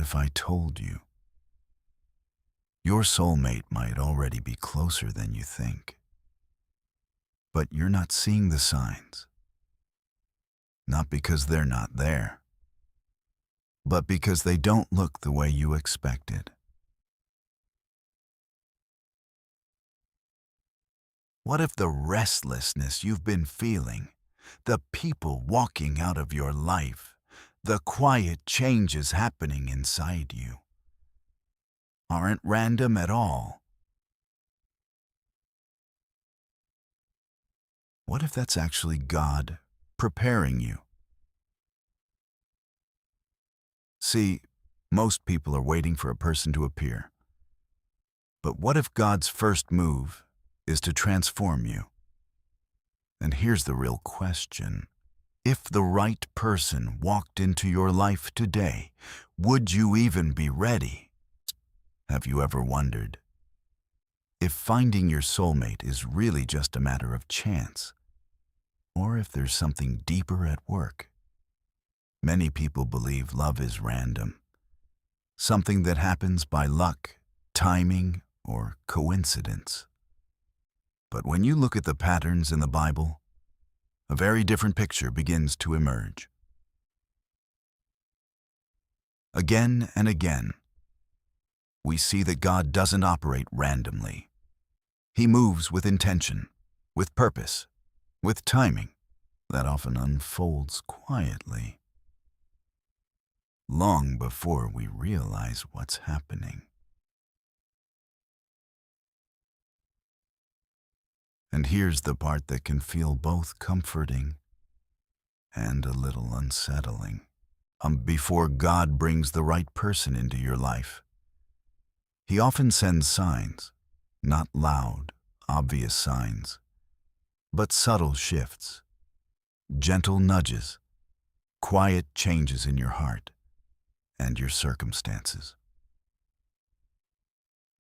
if I told you? Your soulmate might already be closer than you think, but you're not seeing the signs. Not because they're not there, but because they don't look the way you expected. What if the restlessness you've been feeling, the people walking out of your life, the quiet changes happening inside you, aren't random at all? What if that's actually God preparing you? See, most people are waiting for a person to appear. But what if God's first move is to transform you? And here's the real question. If the right person walked into your life today, would you even be ready? Have you ever wondered if finding your soulmate is really just a matter of chance, or if there's something deeper at work? Many people believe love is random, something that happens by luck, timing, or coincidence. But when you look at the patterns in the Bible, a very different picture begins to emerge. Again and again, we see that God doesn't operate randomly. He moves with intention, with purpose, with timing that often unfolds quietly, long before we realize what's happening. And here's the part that can feel both comforting and a little unsettling. Before God brings the right person into your life, He often sends signs, not loud, obvious signs, but subtle shifts, gentle nudges, quiet changes in your heart and your circumstances.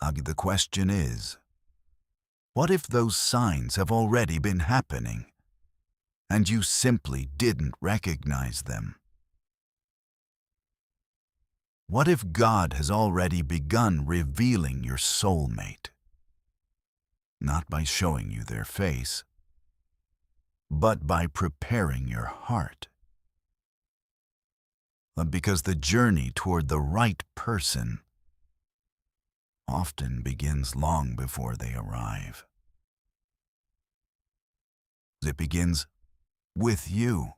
The question is, what if those signs have already been happening and you simply didn't recognize them? What if God has already begun revealing your soulmate? Not by showing you their face, but by preparing your heart. Because the journey toward the right person often begins long before they arrive. It begins with you.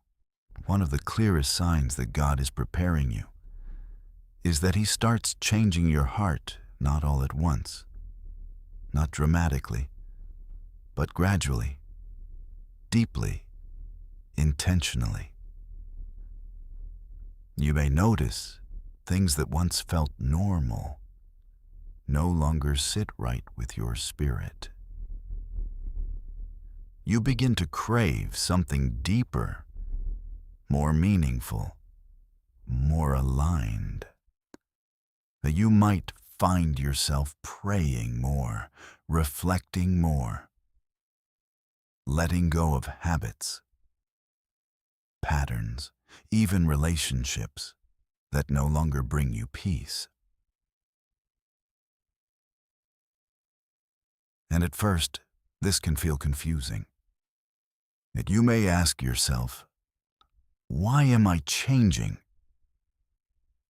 One of the clearest signs that God is preparing you is that He starts changing your heart not all at once, not dramatically, but gradually, deeply, intentionally. You may notice things that once felt normal no longer sit right with your spirit. You begin to crave something deeper, more meaningful, more aligned. That you might find yourself praying more, reflecting more, letting go of habits, patterns, even relationships that no longer bring you peace. And at first, this can feel confusing. That you may ask yourself, why am I changing?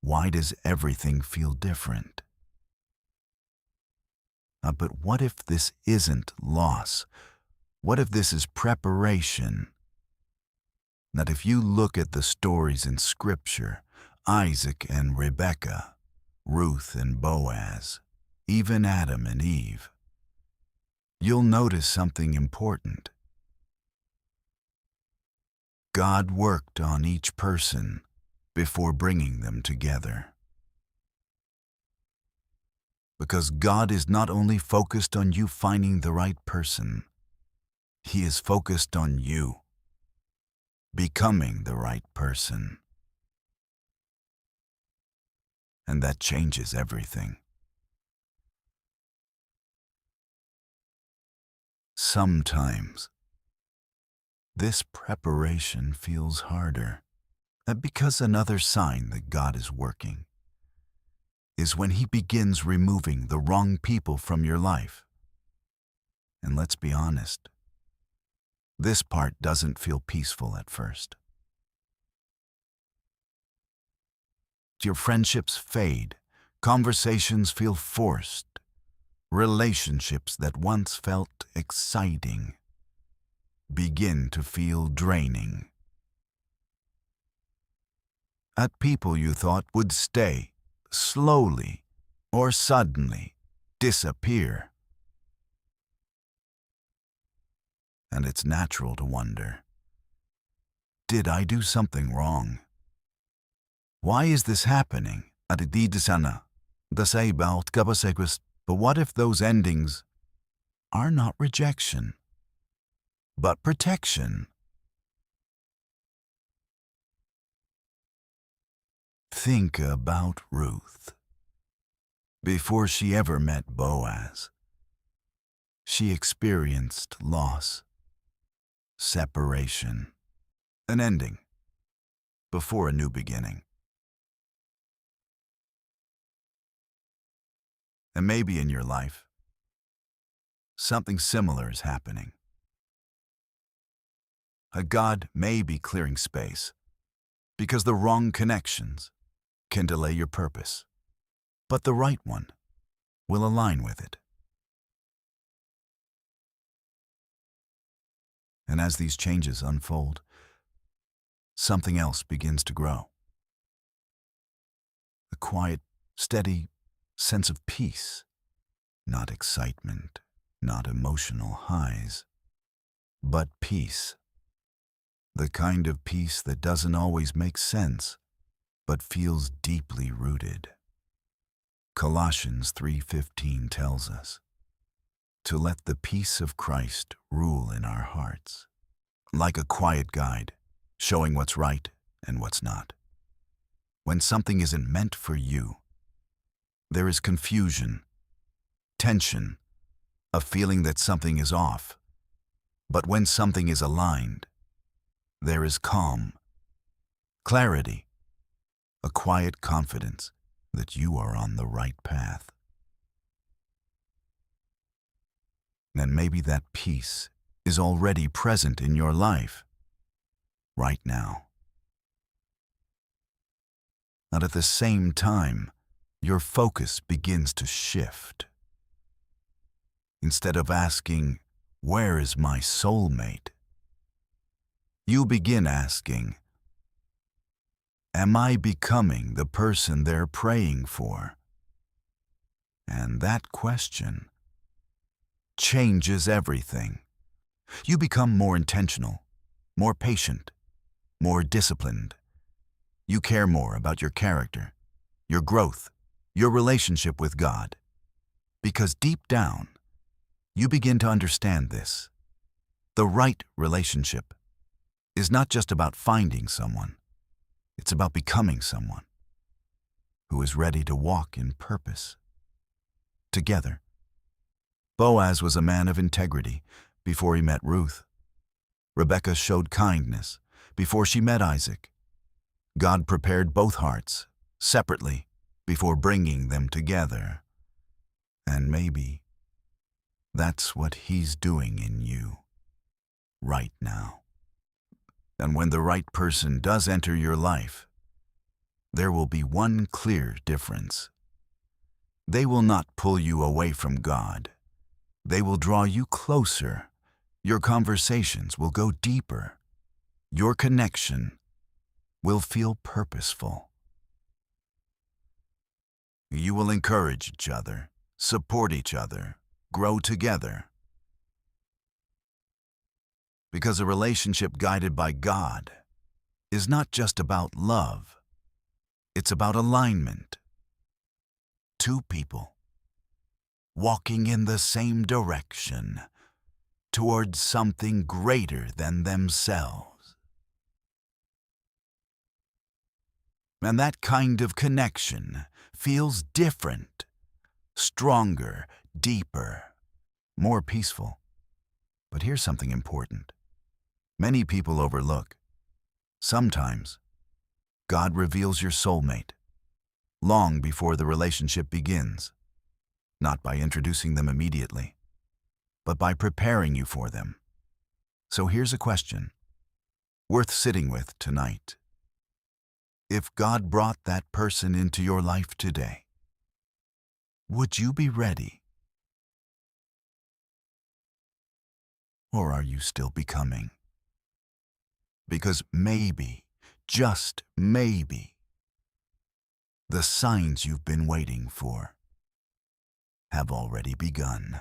Why does everything feel different? But what if this isn't loss? What if this is preparation? That if you look at the stories in Scripture, Isaac and Rebekah, Ruth and Boaz, even Adam and Eve, you'll notice something important. God worked on each person before bringing them together. Because God is not only focused on you finding the right person, He is focused on you becoming the right person. And that changes everything. Sometimes, this preparation feels harder because another sign that God is working is when He begins removing the wrong people from your life. And let's be honest, this part doesn't feel peaceful at first. Your friendships fade, conversations feel forced, relationships that once felt exciting begin to feel draining. At people you thought would stay, slowly or suddenly disappear. And it's natural to wonder, did I do something wrong? Why is this happening? But what if those endings are not rejection, but protection? Think about Ruth. Before she ever met Boaz, she experienced loss, separation, an ending before a new beginning. And maybe in your life, something similar is happening. A God may be clearing space because the wrong connections can delay your purpose, but the right one will align with it. And as these changes unfold, something else begins to grow. A quiet, steady sense of peace, not excitement, not emotional highs, but peace. The kind of peace that doesn't always make sense, but feels deeply rooted. Colossians 3:15 tells us to let the peace of Christ rule in our hearts, like a quiet guide, showing what's right and what's not. When something isn't meant for you, there is confusion, tension, a feeling that something is off. But when something is aligned, there is calm, clarity, a quiet confidence that you are on the right path. And maybe that peace is already present in your life, right now. And at the same time, your focus begins to shift. Instead of asking, "Where is my soulmate?" you begin asking, "Am I becoming the person they're praying for?" And that question changes everything. You become more intentional, more patient, more disciplined. You care more about your character, your growth, your relationship with God. Because deep down, you begin to understand this. The right relationship is not just about finding someone. It's about becoming someone who is ready to walk in purpose. Together, Boaz was a man of integrity before he met Ruth. Rebekah showed kindness before she met Isaac. God prepared both hearts separately before bringing them together. And maybe that's what He's doing in you right now. And when the right person does enter your life, there will be one clear difference. They will not pull you away from God. They will draw you closer. Your conversations will go deeper. Your connection will feel purposeful. You will encourage each other, support each other, grow together. Because a relationship guided by God is not just about love, it's about alignment. Two people walking in the same direction towards something greater than themselves. And that kind of connection feels different, stronger, deeper, more peaceful. But here's something important. Many people overlook. Sometimes, God reveals your soulmate long before the relationship begins, not by introducing them immediately, but by preparing you for them. So here's a question worth sitting with tonight. If God brought that person into your life today, would you be ready? Or are you still becoming? Because maybe, just maybe, the signs you've been waiting for have already begun.